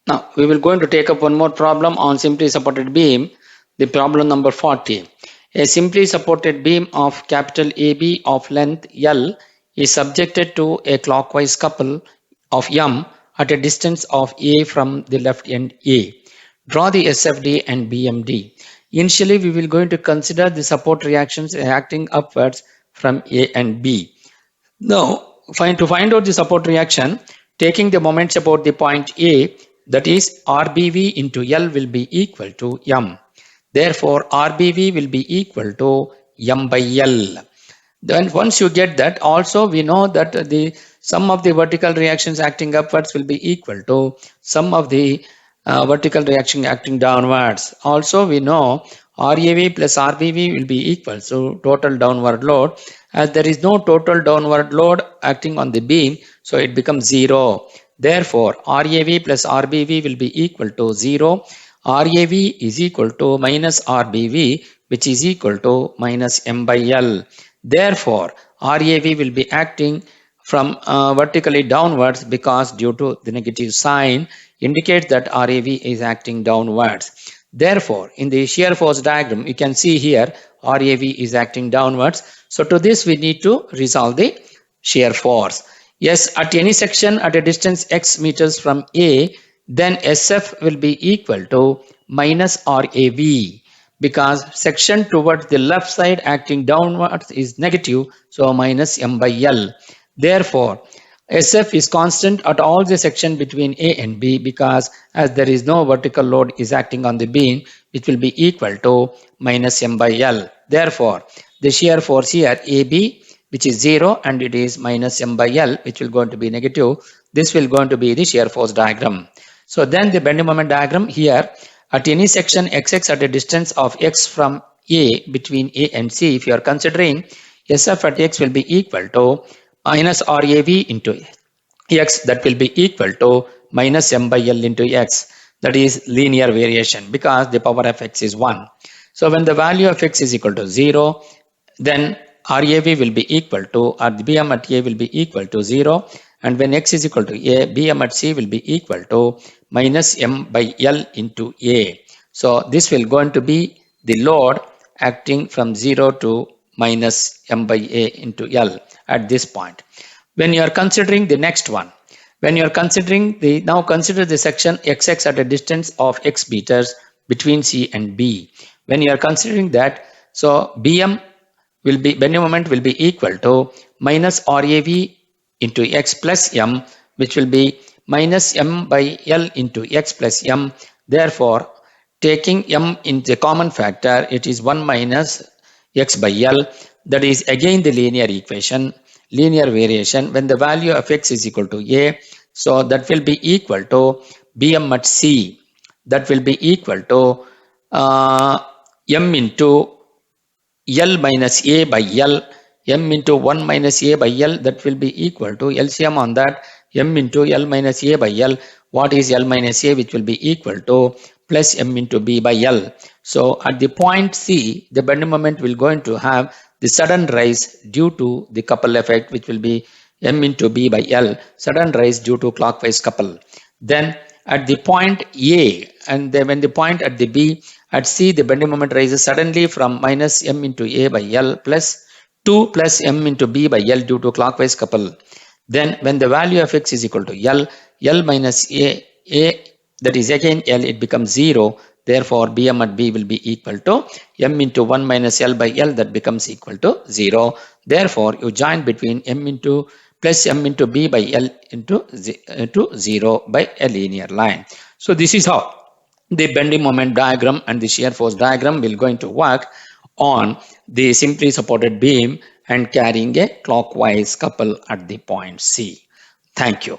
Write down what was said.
Now we will going to take up one more problem on simply supported beam, the problem number 40. A simply supported beam of capital AB of length L is subjected to a clockwise couple of M at a distance of A from the left end A. Draw the SFD and BMD. Initially, we will going to consider the support reactions acting upwards from A and B. Now, to find out the support reaction, taking the moments about the point A, that is RBV into L will be equal to M. Therefore, RBV will be equal to M by L. Then once you get that, also we know that the sum of the vertical reactions acting upwards will be equal to sum of the vertical reaction acting downwards. Also we know RAV plus RBV will be equal to total downward load. As there is no total downward load acting on the beam, so it becomes 0. Therefore, RAV plus RBV will be equal to 0. RAV is equal to minus RBV, which is equal to minus M by L. Therefore, RAV will be acting from vertically downwards because due to the negative sign indicates that RAV is acting downwards. Therefore, in the shear force diagram, you can see here RAV is acting downwards. So to this we need to resolve the shear force. Yes, at any section at a distance x meters from A, then SF will be equal to minus RAV because section towards the left side acting downwards is negative, so minus M by L. Therefore, SF is constant at all the section between A and B because as there is no vertical load is acting on the beam, it will be equal to minus M by L. Therefore, the shear force here AB, which is 0 and it is minus M by L, which will going to be negative. This will going to be the shear force diagram. So then the bending moment diagram here, at any section XX at a distance of x from A between A and C, if you are considering SF at x will be equal to minus RAV into x, that will be equal to minus M by L into x. That is linear variation because the power of x is 1. So when the value of x is equal to 0, then RAV will be equal to, or the BM at A will be equal to 0. And when x is equal to A, BM at C will be equal to minus M by L into A. So this will going to be the load acting from 0 to minus M by A into L at this point. When you are considering the next one, when you are considering the, now consider the section XX at a distance of x meters between C and B. When you are considering that, so BM will be, bending moment will be equal to minus RAV into x plus M, which will be minus M by L into x plus M. Therefore, taking M in the common factor, it is 1 minus x by L. That is again the linear equation, linear variation. When the value of x is equal to A, so that will be equal to BM at C. That will be equal to M into L minus A by L, M into 1 minus A by L, that will be equal to LCM on that, M into L minus A by L. What is L minus A, which will be equal to plus M into B by L. So at the point C, the bending moment will going to have the sudden rise due to the couple effect, which will be M into B by L, sudden rise due to clockwise couple. Then at the point A, and then when the point at the B, at C, the bending moment rises suddenly from minus M into A by L plus 2 plus M into B by L due to clockwise couple. Then when the value of x is equal to L, L minus A, that is again L, it becomes 0. Therefore, BM at B will be equal to M into 1 minus L by L, that becomes equal to 0. Therefore, you join between M into plus M into B by L into 0 by a linear line. So this is how the bending moment diagram and the shear force diagram will going to work on the simply supported beam and carrying a clockwise couple at the point C. Thank you.